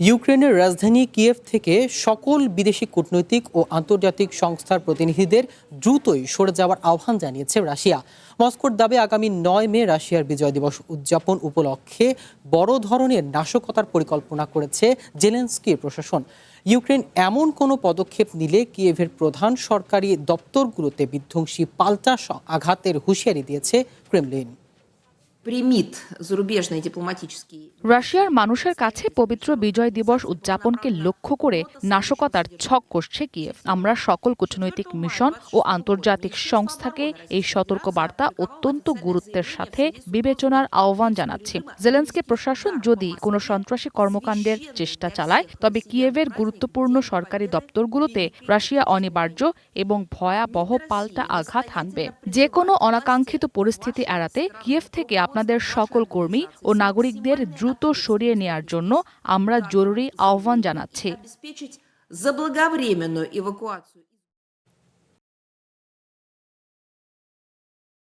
ইউক্রেনের রাজধানী কিয়েভ থেকে সকল বিদেশি কূটনৈতিক ও আন্তর্জাতিক সংস্থার প্রতিনিধিদের দ্রুতই সরে যাওয়ার আহ্বান জানিয়েছে রাশিয়া। মস্কোর দাবি আগামী ৯ মে রাশিয়ার বিজয় দিবস উদযাপন উপলক্ষে বড় ধরনের নাশকতার পরিকল্পনা করেছে জেলেনস্কির প্রশাসন। ইউক্রেন এমন কোনো পদক্ষেপ নিলে কিয়েভের প্রধান সরকারি দপ্তরগুলোতে বিধ্বংসী পাল্টা আঘাতের হুঁশিয়ারি দিয়েছে ক্রেমলিন। রাশিয়ার মানুষের কাছে পবিত্র বিজয় দিবস উদযাপনকে লক্ষ্য করে নাশকতার ছক কষছে কিয়েভ। আমরা সকল কূটনৈতিক মিশন ও আন্তর্জাতিক সংস্থাকে এই সতর্ক বার্তা অত্যন্ত গুরুত্বের সাথে বিবেচনার আহ্বান জানাচ্ছি। জেলেনস্কি প্রশাসন যদি কোনো সন্ত্রাসী কর্মকাণ্ডের চেষ্টা চালায়, তবে কিয়েভের গুরুত্বপূর্ণ সরকারি দপ্তরগুলোতে রাশিয়া অনিবার্য এবং ভয়াবহ পাল্টা আঘাত হানবে। যে কোনো অনাকাঙ্ক্ষিত পরিস্থিতি এড়াতে কিয়েভ থেকে আপনাদের সকল কর্মী ও নাগরিকদের দ্রুত সরিয়ে নেয়ার জন্য আমরা জরুরি আহ্বান জানাচ্ছি।